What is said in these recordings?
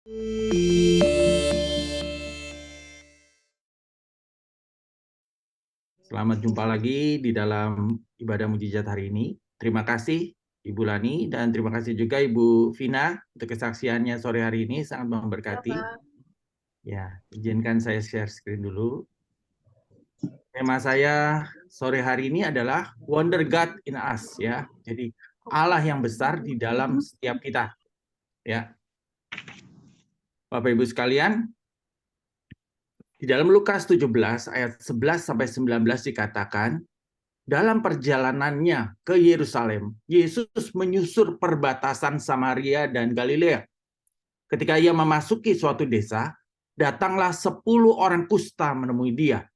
Selamat jumpa lagi di dalam ibadah mujizat hari ini. Terima kasih Ibu Lani dan terima kasih juga Ibu Vina untuk kesaksiannya sore hari ini, sangat Ya, memberkati. Pak. Ya, izinkan saya share screen dulu. Tema saya sore hari ini adalah Wonder God in Us, ya. Jadi Allah yang besar di dalam setiap kita, ya. Bapak Ibu sekalian, di dalam Lukas 17 ayat 11 sampai 19 dikatakan, dalam perjalanannya ke Yerusalem, Yesus menyusur perbatasan Samaria dan Galilea. Ketika ia memasuki suatu desa, datanglah 10 orang kusta menemui dia.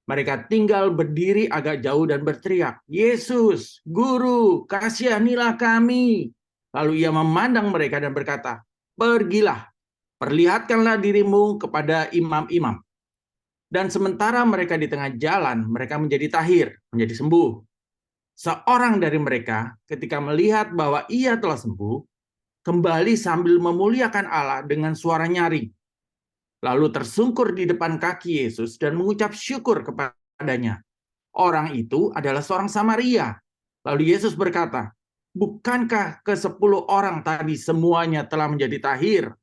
Mereka tinggal berdiri agak jauh dan berteriak, "Yesus, Guru, kasihanilah kami." Lalu ia memandang mereka dan berkata, "Pergilah, perlihatkanlah dirimu kepada imam-imam." Dan sementara mereka di tengah jalan, mereka menjadi tahir, menjadi sembuh. Seorang dari mereka ketika melihat bahwa ia telah sembuh, kembali sambil memuliakan Allah dengan suara nyaring. Lalu tersungkur di depan kaki Yesus dan mengucap syukur kepadanya. Orang itu adalah seorang Samaria. Lalu Yesus berkata, "Bukankah ke-10 orang tadi semuanya telah menjadi tahir?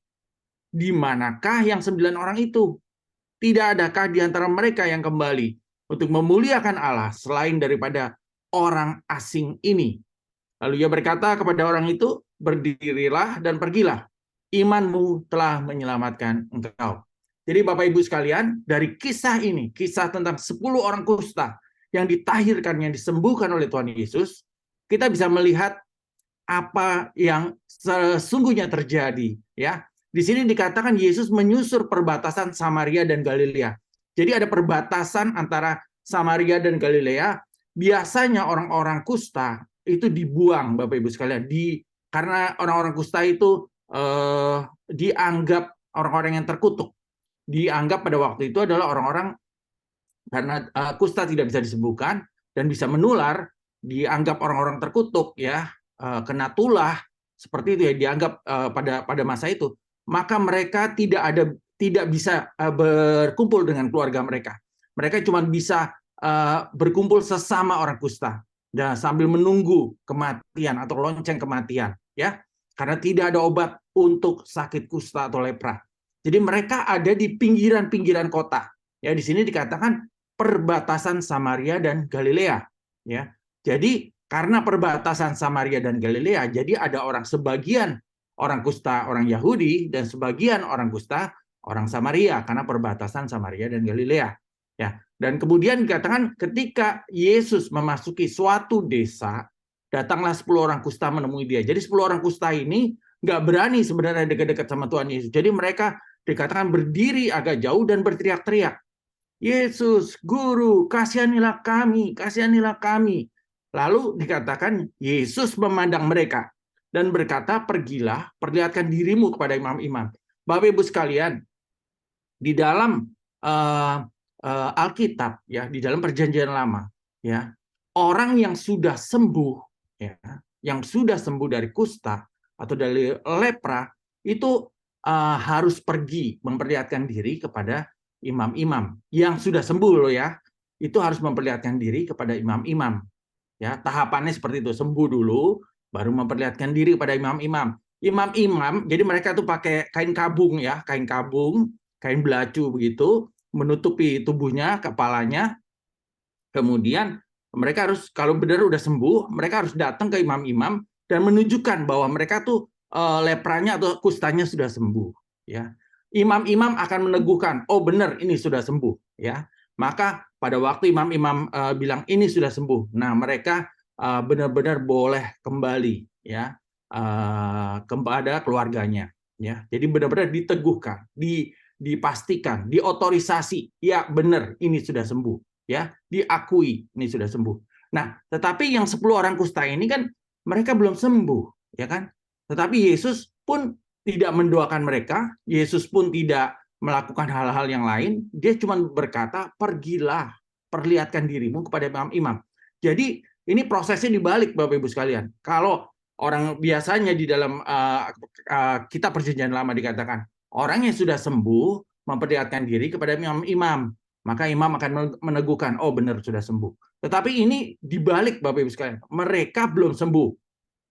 Di manakah yang 9 orang itu? Tidak adakah di antara mereka yang kembali untuk memuliakan Allah selain daripada orang asing ini?" Lalu ia berkata kepada orang itu, "Berdirilah dan pergilah. Imanmu telah menyelamatkan engkau." Jadi Bapak Ibu sekalian, dari kisah ini, kisah tentang 10 orang kusta yang ditahirkan, yang disembuhkan oleh Tuhan Yesus, kita bisa melihat apa yang sesungguhnya terjadi, ya. Di sini dikatakan Yesus menyusur perbatasan Samaria dan Galilea. Jadi ada perbatasan antara Samaria dan Galilea. Biasanya orang-orang kusta itu dibuang, Bapak Ibu sekalian, karena orang-orang kusta itu dianggap orang-orang yang terkutuk. Dianggap pada waktu itu adalah orang-orang, karena kusta tidak bisa disembuhkan dan bisa menular, dianggap orang-orang terkutuk, ya, kena tulah seperti itu, ya, dianggap pada masa itu. Maka mereka tidak bisa berkumpul dengan keluarga mereka. Mereka cuma bisa berkumpul sesama orang kusta dan sambil menunggu kematian atau lonceng kematian, ya, karena tidak ada obat untuk sakit kusta atau lepra. Jadi mereka ada di pinggiran-pinggiran kota. Ya, di sini dikatakan perbatasan Samaria dan Galilea, ya. Jadi karena perbatasan Samaria dan Galilea, jadi ada sebagian orang kusta orang Yahudi dan sebagian orang kusta orang Samaria karena perbatasan Samaria dan Galilea, ya. Dan kemudian dikatakan ketika Yesus memasuki suatu desa, datanglah 10 orang kusta menemui dia. Jadi 10 orang kusta ini nggak berani sebenarnya dekat-dekat sama Tuhan Yesus. Jadi mereka dikatakan berdiri agak jauh dan berteriak-teriak, "Yesus, Guru, kasihanilah kami, kasihanilah kami." Lalu dikatakan Yesus memandang mereka dan berkata, "Pergilah, perlihatkan dirimu kepada imam-imam." Bapak Ibu sekalian, di dalam Alkitab, ya, di dalam Perjanjian Lama, ya, orang yang sudah sembuh, ya, yang sudah sembuh dari kusta atau dari lepra itu harus pergi memperlihatkan diri kepada imam-imam yang sudah sembuh, loh, ya. Itu harus memperlihatkan diri kepada imam-imam, ya. Tahapannya seperti itu, sembuh dulu baru memperlihatkan diri kepada imam-imam. Imam-imam, jadi mereka tuh pakai kain kabung, ya, kain kabung, kain belacu begitu, menutupi tubuhnya, kepalanya. Kemudian mereka harus, kalau benar udah sembuh, mereka harus datang ke imam-imam dan menunjukkan bahwa mereka tuh lepranya atau kustanya sudah sembuh, ya. Imam-imam akan meneguhkan, "Oh benar, ini sudah sembuh," ya. Maka pada waktu imam-imam bilang ini sudah sembuh, nah mereka benar-benar boleh kembali, ya, kepada keluarganya, ya. Jadi benar-benar diteguhkan, dipastikan, diotorisasi, ya benar ini sudah sembuh, ya, diakui ini sudah sembuh. Nah, tetapi yang 10 orang kusta ini kan mereka belum sembuh, ya kan? Tetapi Yesus pun tidak mendoakan mereka, Yesus pun tidak melakukan hal-hal yang lain, dia cuma berkata, "Pergilah, perlihatkan dirimu kepada imam-imam." Jadi ini prosesnya dibalik, Bapak Ibu sekalian. Kalau orang biasanya di dalam kitab Perjanjian Lama dikatakan Orang yang sudah sembuh memperlihatkan diri kepada imam-imam, maka imam akan meneguhkan, oh benar sudah sembuh. Tetapi ini dibalik Bapak Ibu sekalian, mereka belum sembuh,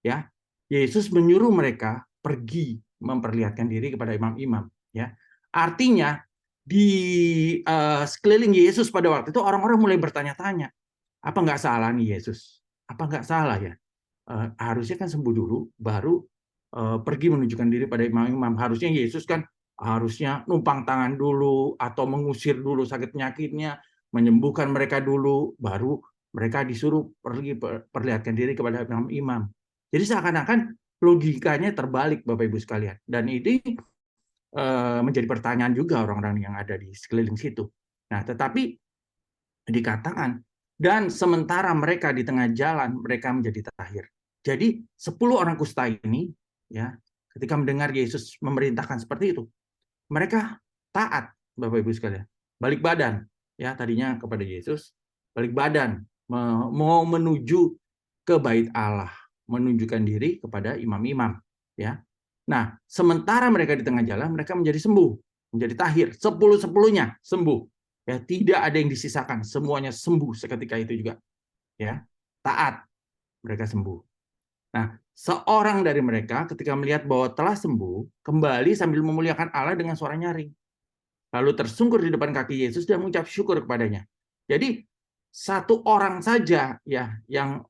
ya. Yesus menyuruh mereka pergi memperlihatkan diri kepada imam-imam, ya. Artinya di sekeliling Yesus pada waktu itu orang-orang mulai bertanya-tanya, apa nggak salah nih Yesus? Apa nggak salah ya? Harusnya kan sembuh dulu, baru pergi menunjukkan diri pada imam-imam. Harusnya Yesus kan harusnya numpang tangan dulu atau mengusir dulu sakit penyakitnya, menyembuhkan mereka dulu, baru mereka disuruh pergi perlihatkan diri kepada imam-imam. Jadi seakan-akan logikanya terbalik Bapak Ibu sekalian. Dan ini menjadi pertanyaan juga orang-orang yang ada di sekeliling situ. Nah, tetapi dikatakan, dan sementara mereka di tengah jalan, mereka menjadi tahir. Jadi 10 orang kusta ini, ya, ketika mendengar Yesus memerintahkan seperti itu, mereka taat, Bapak Ibu sekalian. Balik badan, ya, tadinya kepada Yesus, balik badan, mau menuju ke bait Allah, menunjukkan diri kepada imam-imam, ya. Nah, sementara mereka di tengah jalan, mereka menjadi sembuh, menjadi tahir, 10-10-nya sembuh. Ya, tidak ada yang disisakan, semuanya sembuh seketika itu juga. Ya, taat, mereka sembuh. Nah, seorang dari mereka ketika melihat bahwa telah sembuh, kembali sambil memuliakan Allah dengan suara nyaring. Lalu tersungkur di depan kaki Yesus dan mengucap syukur kepadanya. Jadi satu orang saja ya yang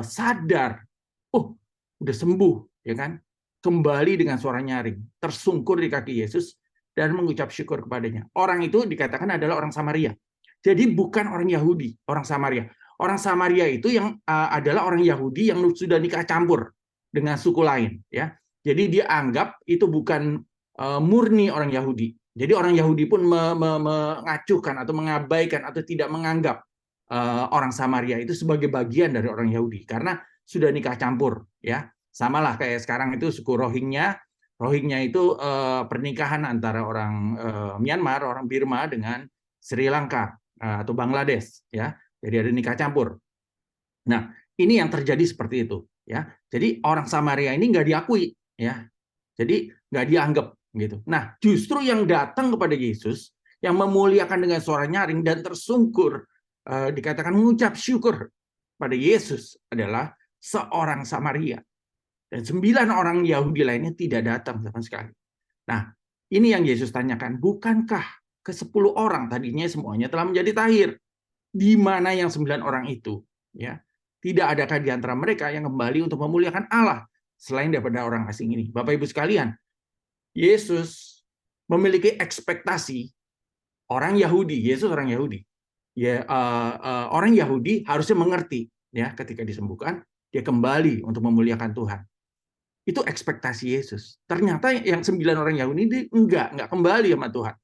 sadar, oh udah sembuh, ya kan? Kembali dengan suara nyaring, tersungkur di kaki Yesus dan mengucap syukur kepadanya. Orang itu dikatakan adalah orang Samaria. Jadi bukan orang Yahudi, orang Samaria. Orang Samaria itu yang adalah orang Yahudi yang sudah nikah campur dengan suku lain, ya. Jadi dia anggap itu bukan murni orang Yahudi. Jadi orang Yahudi pun mengacuhkan atau mengabaikan atau tidak menganggap orang Samaria itu sebagai bagian dari orang Yahudi karena sudah nikah campur, ya. Samalah kayak sekarang itu suku Rohingya. Rohingya itu pernikahan antara orang Myanmar, orang Burma dengan Sri Lanka atau Bangladesh, ya. Jadi ada nikah campur. Nah, ini yang terjadi seperti itu, ya. Jadi orang Samaria ini nggak diakui, ya. Jadi nggak dianggap gitu. Nah, justru yang datang kepada Yesus, yang memuliakan dengan suara nyaring dan tersungkur, dikatakan mengucap syukur pada Yesus adalah seorang Samaria. Dan 9 orang Yahudi lainnya tidak datang sama sekali. Nah, ini yang Yesus tanyakan, bukankah ke-10 orang tadinya semuanya telah menjadi tahir? Di mana yang 9 orang itu? Ya, tidak adakah di antara mereka yang kembali untuk memuliakan Allah selain daripada orang asing ini? Bapak Ibu sekalian, Yesus memiliki ekspektasi orang Yahudi. Yesus orang Yahudi. Ya, orang Yahudi harusnya mengerti, ya, ketika disembuhkan dia kembali untuk memuliakan Tuhan. Itu ekspektasi Yesus. Ternyata yang 9 orang Yahudi ini enggak kembali sama Tuhan,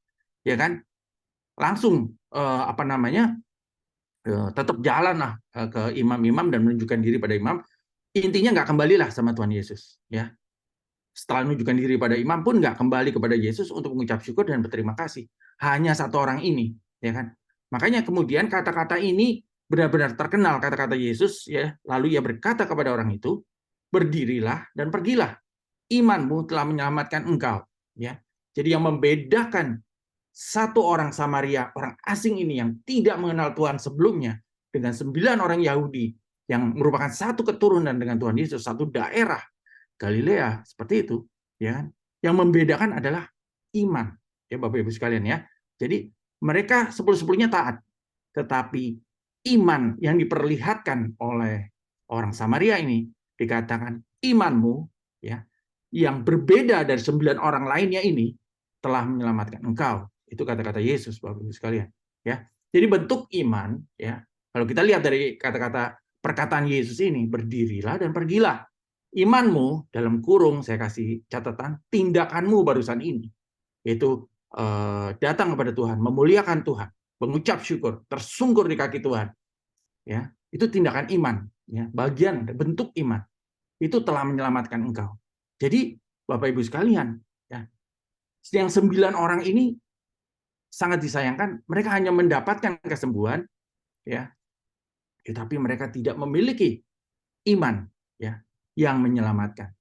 ya kan? Langsung tetap jalan lah ke imam-imam dan menunjukkan diri pada imam. Intinya nggak kembalilah sama Tuhan Yesus, ya. Setelah menunjukkan diri pada imam pun nggak kembali kepada Yesus untuk mengucap syukur dan berterima kasih. Hanya satu orang ini, ya kan? Makanya kemudian kata-kata ini benar-benar terkenal, kata-kata Yesus, ya. Lalu ia berkata kepada orang itu, berdirilah dan pergilah. Imanmu telah menyelamatkan engkau, ya. Jadi yang membedakan satu orang Samaria, orang asing ini yang tidak mengenal Tuhan sebelumnya, dengan 9 orang Yahudi yang merupakan satu keturunan dengan Tuhan Yesus, satu daerah Galilea, seperti itu, ya kan? Yang membedakan adalah iman, ya Bapak Ibu sekalian, ya. Jadi mereka 10-10-nya taat, tetapi iman yang diperlihatkan oleh orang Samaria ini dikatakan imanmu, ya, yang berbeda dari 9 orang lainnya ini telah menyelamatkan engkau. Itu kata-kata Yesus, Bapak Ibu sekalian, ya. Jadi bentuk iman, ya. Kalau kita lihat dari kata-kata perkataan Yesus ini, berdirilah dan pergilah. Imanmu, dalam kurung saya kasih catatan, tindakanmu barusan ini, yaitu datang kepada Tuhan, memuliakan Tuhan, mengucap syukur, tersungkur di kaki Tuhan, ya. Itu tindakan iman, ya. Bagian bentuk iman. Itu telah menyelamatkan engkau. Jadi Bapak Ibu sekalian, ya, yang 9 orang ini sangat disayangkan, mereka hanya mendapatkan kesembuhan, ya, tetapi mereka tidak memiliki iman, ya, yang menyelamatkan.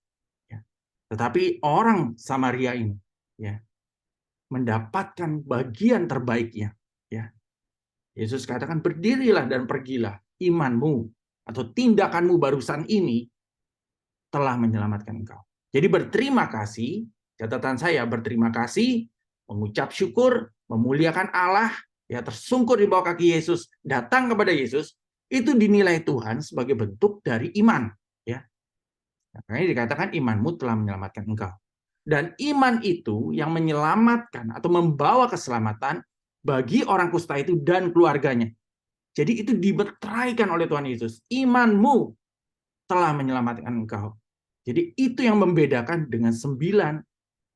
Ya. Tetapi orang Samaria ini, ya, mendapatkan bagian terbaiknya. Ya, Yesus katakan, berdirilah dan pergilah, imanmu atau tindakanmu barusan ini telah menyelamatkan engkau. Jadi berterima kasih, catatan saya berterima kasih, mengucap syukur, memuliakan Allah, ya tersungkur di bawah kaki Yesus, datang kepada Yesus, itu dinilai Tuhan sebagai bentuk dari iman. Ya, makanya dikatakan imanmu telah menyelamatkan engkau. Dan iman itu yang menyelamatkan atau membawa keselamatan bagi orang kusta itu dan keluarganya. Jadi itu dimeteraikan oleh Tuhan Yesus. Imanmu telah menyelamatkan engkau. Jadi itu yang membedakan dengan 9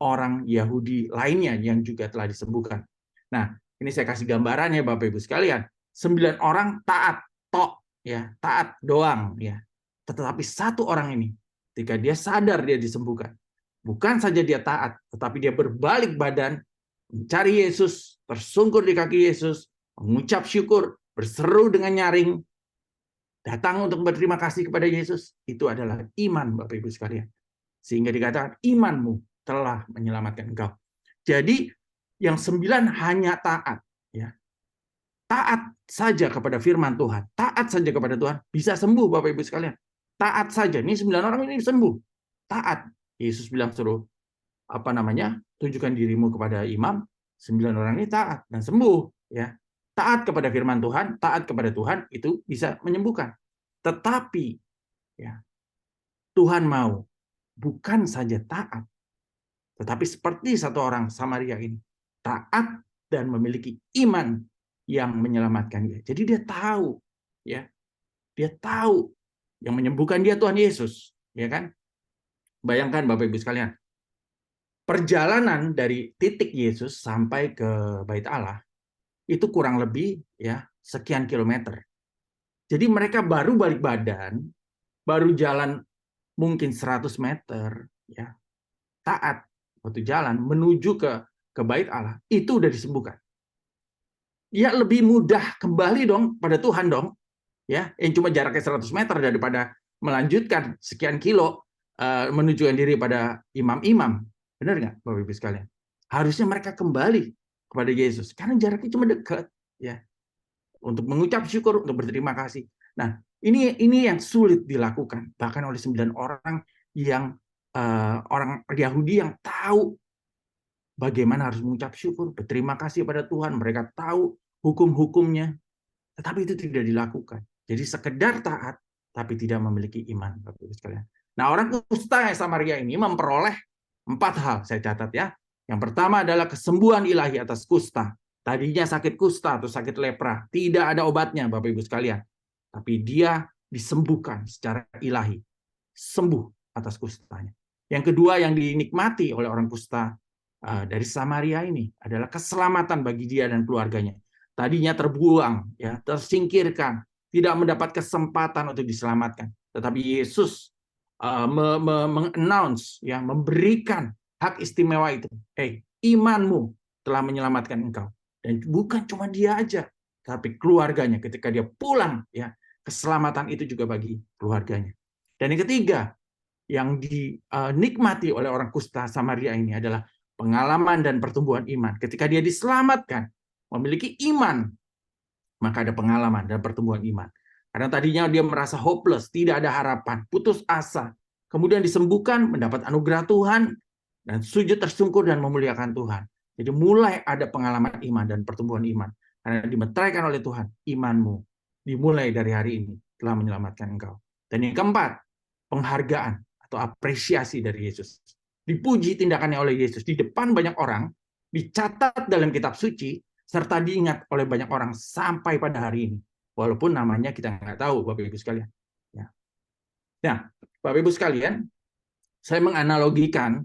orang Yahudi lainnya yang juga telah disembuhkan. Nah, ini saya kasih gambaran ya Bapak Ibu sekalian. 9 orang taat, tok, ya, taat doang, ya. Tetapi satu orang ini, ketika dia sadar dia disembuhkan, bukan saja dia taat, tetapi dia berbalik badan, mencari Yesus, tersungkur di kaki Yesus, mengucap syukur, berseru dengan nyaring, datang untuk berterima kasih kepada Yesus. Itu adalah iman Bapak Ibu sekalian. Sehingga dikatakan imanmu telah menyelamatkan engkau. Jadi yang 9 hanya taat, ya. Taat saja kepada firman Tuhan, taat saja kepada Tuhan, bisa sembuh Bapak Ibu sekalian. Taat saja. Ini 9 orang ini sembuh. Taat. Yesus bilang suruh tunjukkan dirimu kepada imam. 9 orang ini taat dan sembuh, ya. Taat kepada firman Tuhan, taat kepada Tuhan itu bisa menyembuhkan. Tetapi ya, Tuhan mau bukan saja taat, tetapi seperti satu orang Samaria ini, taat dan memiliki iman yang menyelamatkan dia. Jadi dia tahu, ya, dia tahu yang menyembuhkan dia Tuhan Yesus, ya kan? Bayangkan Bapak Ibu sekalian, perjalanan dari titik Yesus sampai ke Bait Allah itu kurang lebih ya sekian kilometer. Jadi mereka baru balik badan, baru jalan mungkin 100 meter, ya, taat waktu jalan menuju ke Bait Allah, itu udah disembuhkan. Ya lebih mudah kembali dong pada Tuhan dong, ya, yang cuma jaraknya 100 meter daripada melanjutkan sekian kilo menunjukkan diri pada imam-imam. Benar nggak Bapak Ibu sekalian? Harusnya mereka kembali kepada Yesus karena jaraknya cuma dekat, ya, untuk mengucap syukur, untuk berterima kasih. Nah, ini yang sulit dilakukan bahkan oleh 9 orang yang orang Yahudi yang tahu bagaimana harus mengucap syukur, berterima kasih pada Tuhan. Mereka tahu hukum-hukumnya, tetapi itu tidak dilakukan. Jadi sekedar taat, tapi tidak memiliki iman, Bapak Ibu sekalian. Nah, orang kusta Samaria ini memperoleh 4 hal, saya catat ya. Yang pertama adalah kesembuhan ilahi atas kusta. Tadinya sakit kusta atau sakit lepra, tidak ada obatnya, Bapak Ibu sekalian. Tapi dia disembuhkan secara ilahi, sembuh atas kustanya. Yang kedua yang dinikmati oleh orang kusta dari Samaria ini adalah keselamatan bagi dia dan keluarganya. Tadinya terbuang, ya, tersingkirkan, tidak mendapat kesempatan untuk diselamatkan. Tetapi Yesus mengannounce, ya, memberikan hak istimewa itu. Imanmu telah menyelamatkan engkau. Dan bukan cuma dia aja, tapi keluarganya ketika dia pulang, ya, keselamatan itu juga bagi keluarganya. Dan yang ketiga, yang dinikmati oleh orang kusta Samaria ini adalah pengalaman dan pertumbuhan iman. Ketika dia diselamatkan, memiliki iman, maka ada pengalaman dan pertumbuhan iman. Karena tadinya dia merasa hopeless, tidak ada harapan, putus asa. Kemudian disembuhkan, mendapat anugerah Tuhan, dan sujud tersungkur dan memuliakan Tuhan. Jadi mulai ada pengalaman iman dan pertumbuhan iman. Karena dimeteraikan oleh Tuhan, imanmu dimulai dari hari ini telah menyelamatkan engkau. Dan yang keempat, penghargaan atau apresiasi dari Yesus. Dipuji tindakannya oleh Yesus di depan banyak orang, dicatat dalam kitab suci, serta diingat oleh banyak orang sampai pada hari ini. Walaupun namanya kita nggak tahu, Bapak Ibu sekalian. Ya. Nah, Bapak Ibu sekalian, saya menganalogikan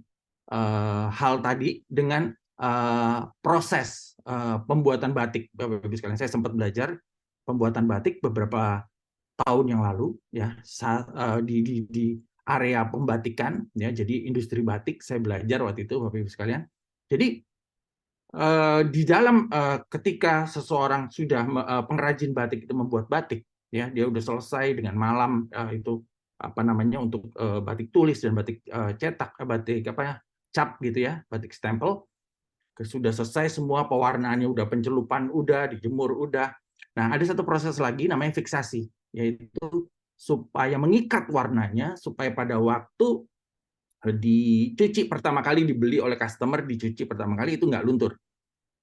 hal tadi dengan proses pembuatan batik, Bapak Ibu sekalian. Saya sempat belajar pembuatan batik beberapa tahun yang lalu, ya, di area pembatikan, ya, jadi industri batik saya belajar waktu itu, Bapak Ibu sekalian. Jadi di dalam ketika seseorang sudah pengrajin batik itu membuat batik, ya, dia udah selesai dengan malam itu untuk batik tulis dan batik cetak, batik cap gitu ya, batik stempel. sudah selesai semua pewarnaannya, udah pencelupan, udah dijemur, udah. Nah, ada satu proses lagi namanya fiksasi, yaitu supaya mengikat warnanya, supaya pada waktu dicuci pertama kali, dibeli oleh customer, dicuci pertama kali itu nggak luntur,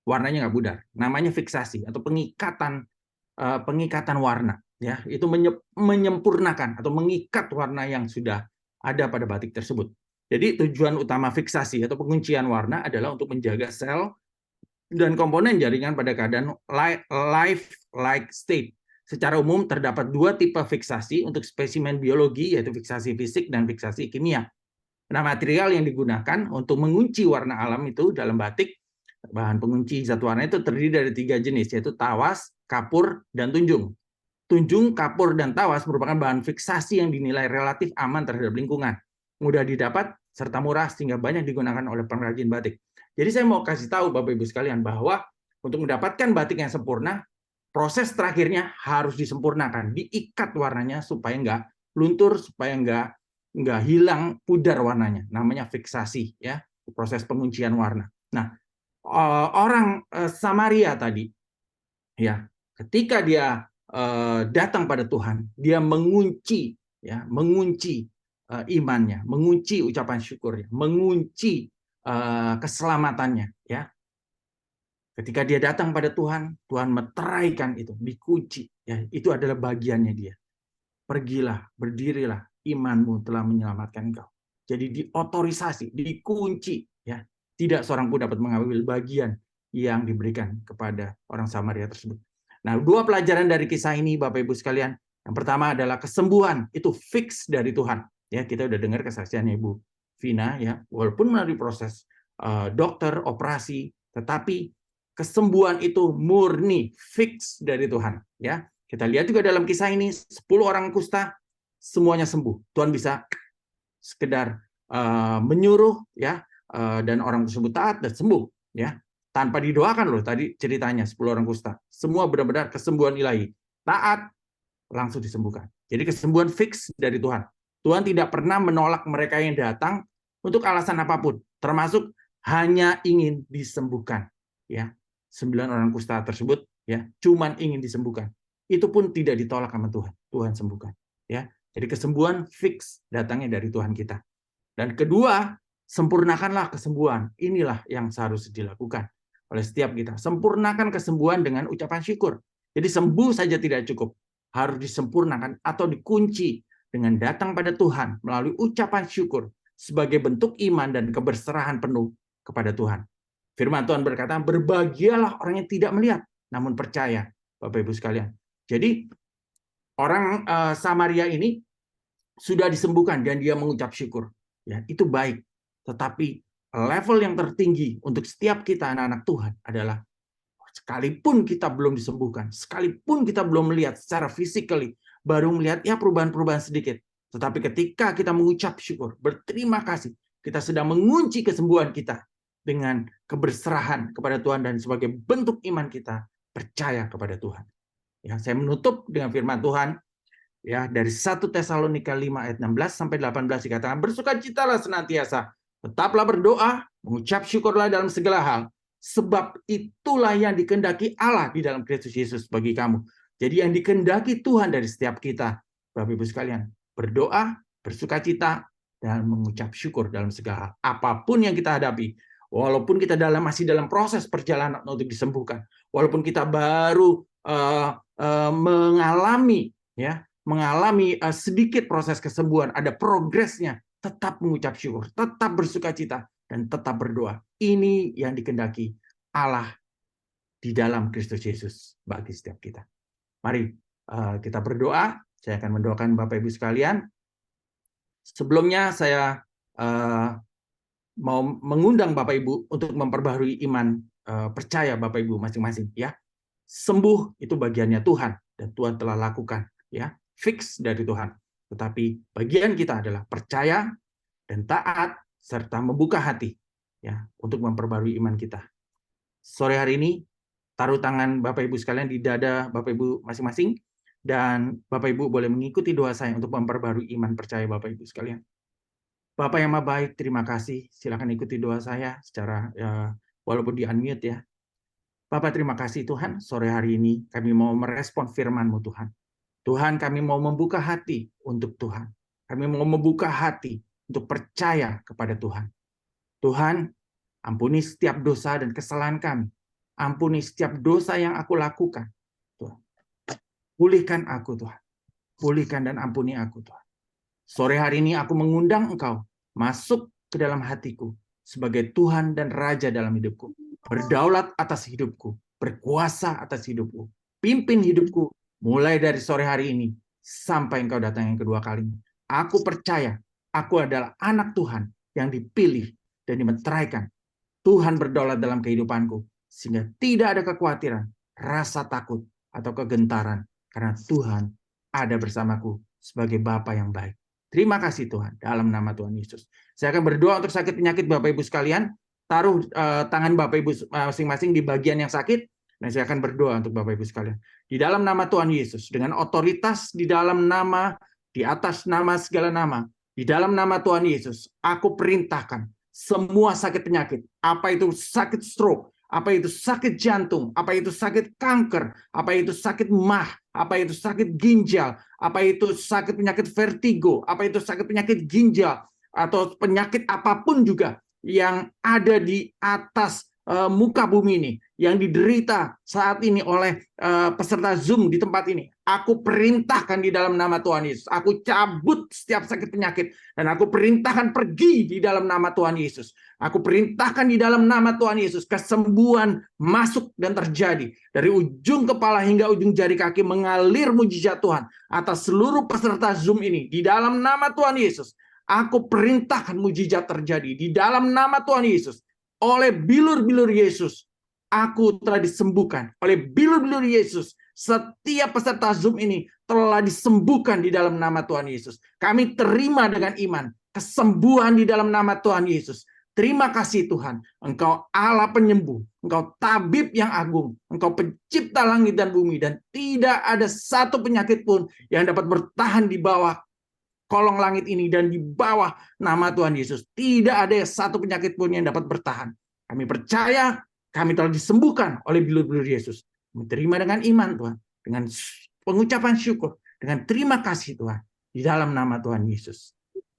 warnanya nggak pudar. Namanya fiksasi atau pengikatan warna. Ya, itu menyempurnakan atau mengikat warna yang sudah ada pada batik tersebut. Jadi tujuan utama fiksasi atau penguncian warna adalah untuk menjaga sel dan komponen jaringan pada keadaan life-like state. Secara umum terdapat dua tipe fiksasi untuk spesimen biologi, yaitu fiksasi fisik dan fiksasi kimia. Nah, material yang digunakan untuk mengunci warna alam itu dalam batik, bahan pengunci zat warna itu terdiri dari 3 jenis, yaitu tawas, kapur, dan tunjung. Tunjung, kapur, dan tawas merupakan bahan fiksasi yang dinilai relatif aman terhadap lingkungan, mudah didapat, serta murah sehingga banyak digunakan oleh pengrajin batik. Jadi saya mau kasih tahu Bapak Ibu sekalian bahwa untuk mendapatkan batik yang sempurna, proses terakhirnya harus disempurnakan, diikat warnanya supaya nggak luntur, supaya nggak hilang pudar warnanya. Namanya fiksasi, ya, proses penguncian warna. Nah, orang Samaria tadi, ya, ketika dia datang pada Tuhan, dia mengunci, ya, mengunci imannya, mengunci ucapan syukurnya, mengunci keselamatannya, ya. Ketika dia datang pada Tuhan, Tuhan meteraikan itu, dikunci, ya, itu adalah bagiannya dia. Pergilah, berdirilah, imanmu telah menyelamatkan engkau. Jadi diotorisasi, dikunci, ya. Tidak seorang pun dapat mengambil bagian yang diberikan kepada orang Samaria tersebut. Nah, dua pelajaran dari kisah ini, Bapak Ibu sekalian. Yang pertama adalah kesembuhan, itu fix dari Tuhan. Ya, kita udah dengar kesaksiannya Ibu Vina, ya, walaupun melalui proses dokter, operasi, tetapi kesembuhan itu murni, fix dari Tuhan. Ya, kita lihat juga dalam kisah ini 10 orang kusta semuanya sembuh. Tuhan bisa sekedar menyuruh, ya, dan orang tersebut taat dan sembuh, ya. Tanpa didoakan loh, tadi ceritanya 10 orang kusta. Semua benar-benar kesembuhan ilahi. Taat, langsung disembuhkan. Jadi kesembuhan fix dari Tuhan. Tuhan tidak pernah menolak mereka yang datang untuk alasan apapun, termasuk hanya ingin disembuhkan. Ya, 9 orang kusta tersebut, ya, cuman ingin disembuhkan. Itu pun tidak ditolak sama Tuhan. Tuhan sembuhkan. Ya, jadi kesembuhan fix datangnya dari Tuhan kita. Dan kedua, sempurnakanlah kesembuhan. Inilah yang seharusnya dilakukan oleh setiap kita. Sempurnakan kesembuhan dengan ucapan syukur. Jadi sembuh saja tidak cukup. Harus disempurnakan atau dikunci dengan datang pada Tuhan melalui ucapan syukur sebagai bentuk iman dan keberserahan penuh kepada Tuhan. Firman Tuhan berkata, berbahagialah orang yang tidak melihat, namun percaya, Bapak Ibu sekalian. Jadi orang Samaria ini sudah disembuhkan dan dia mengucap syukur. Ya, itu baik. Tetapi level yang tertinggi untuk setiap kita anak-anak Tuhan adalah sekalipun kita belum disembuhkan, sekalipun kita belum melihat secara physically, baru melihat ya perubahan-perubahan sedikit. Tetapi ketika kita mengucap syukur, berterima kasih, kita sedang mengunci kesembuhan kita dengan keberserahan kepada Tuhan dan sebagai bentuk iman kita percaya kepada Tuhan. Ya, saya menutup dengan firman Tuhan. Ya, dari 1 Tesalonika 5 ayat 16 sampai 18 dikatakan, bersukacitalah senantiasa, tetaplah berdoa, mengucap syukurlah dalam segala hal, sebab itulah yang dikehendaki Allah di dalam Kristus Yesus bagi kamu. Jadi yang dikehendaki Tuhan dari setiap kita, Bapak Ibu sekalian, berdoa, bersukacita, dan mengucap syukur dalam segala hal. Apapun yang kita hadapi, walaupun kita masih dalam proses perjalanan untuk disembuhkan, walaupun kita baru mengalami, ya, sedikit proses kesembuhan, ada progresnya, tetap mengucap syukur, tetap bersukacita, dan tetap berdoa. Ini yang dikehendaki Allah di dalam Kristus Yesus bagi setiap kita. Mari kita berdoa. Saya akan mendoakan Bapak Ibu sekalian. Sebelumnya saya mau mengundang Bapak Ibu untuk memperbaharui iman percaya Bapak Ibu masing-masing. Ya, sembuh itu bagiannya Tuhan dan Tuhan telah lakukan. Ya, fix dari Tuhan. Tetapi bagian kita adalah percaya dan taat serta membuka hati, ya, untuk memperbarui iman kita. Sore hari ini taruh tangan Bapak Ibu sekalian di dada Bapak Ibu masing-masing dan Bapak Ibu boleh mengikuti doa saya untuk memperbarui iman percaya Bapak Ibu sekalian. Bapak yang Maha Baik, terima kasih. Silakan ikuti doa saya secara walaupun di unmute ya. Bapak terima kasih Tuhan, sore hari ini kami mau merespon firman-Mu Tuhan. Tuhan kami mau membuka hati untuk Tuhan. Kami mau membuka hati untuk percaya kepada Tuhan. Tuhan, ampuni setiap dosa dan kesalahan kami. Ampuni setiap dosa yang aku lakukan. Tuhan. Pulihkan aku Tuhan. Pulihkan dan ampuni aku Tuhan. Sore hari ini aku mengundang Engkau masuk ke dalam hatiku sebagai Tuhan dan Raja dalam hidupku. Berdaulat atas hidupku, berkuasa atas hidupku. Pimpin hidupku mulai dari sore hari ini sampai Engkau datang yang kedua kalinya. Aku percaya aku adalah anak Tuhan yang dipilih dan dimeteraikan. Tuhan berdaulat dalam kehidupanku sehingga tidak ada kekhawatiran, rasa takut atau kegentaran karena Tuhan ada bersamaku sebagai Bapa yang baik. Terima kasih Tuhan, dalam nama Tuhan Yesus. Saya akan berdoa untuk sakit penyakit Bapak Ibu sekalian. Taruh tangan Bapak Ibu masing-masing di bagian yang sakit. Dan saya akan berdoa untuk Bapak Ibu sekalian. Di dalam nama Tuhan Yesus, dengan otoritas di dalam nama, di atas nama segala nama, di dalam nama Tuhan Yesus, aku perintahkan semua sakit penyakit, apa itu sakit stroke, apa itu sakit jantung, apa itu sakit kanker, apa itu sakit mah, apa itu sakit ginjal, apa itu sakit penyakit vertigo, apa itu sakit penyakit ginjal, atau penyakit apapun juga yang ada di atas muka bumi ini, yang diderita saat ini oleh peserta Zoom di tempat ini. Aku perintahkan di dalam nama Tuhan Yesus. Aku cabut setiap sakit penyakit. Dan aku perintahkan pergi di dalam nama Tuhan Yesus. Aku perintahkan di dalam nama Tuhan Yesus. Kesembuhan masuk dan terjadi. Dari ujung kepala hingga ujung jari kaki mengalir mujizat Tuhan. Atas seluruh peserta Zoom ini. Di dalam nama Tuhan Yesus. Aku perintahkan mujizat terjadi. Di dalam nama Tuhan Yesus. Oleh bilur-bilur Yesus. Aku telah disembuhkan. Oleh bilur-bilur Yesus. Setiap peserta Zoom ini telah disembuhkan di dalam nama Tuhan Yesus. Kami terima dengan iman kesembuhan di dalam nama Tuhan Yesus. Terima kasih Tuhan. Engkau Allah penyembuh. Engkau tabib yang agung. Engkau pencipta langit dan bumi. Dan tidak ada satu penyakit pun yang dapat bertahan di bawah kolong langit ini dan di bawah nama Tuhan Yesus. Tidak ada satu penyakit pun yang dapat bertahan. Kami percaya kami telah disembuhkan oleh bilur-bilur Yesus. Menerima dengan iman Tuhan, dengan pengucapan syukur, dengan terima kasih Tuhan, di dalam nama Tuhan Yesus.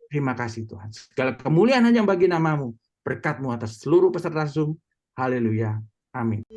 Terima kasih Tuhan. Segala kemuliaan hanya bagi nama-Mu, berkat-Mu atas seluruh peserta Zoom. Haleluya. Amin.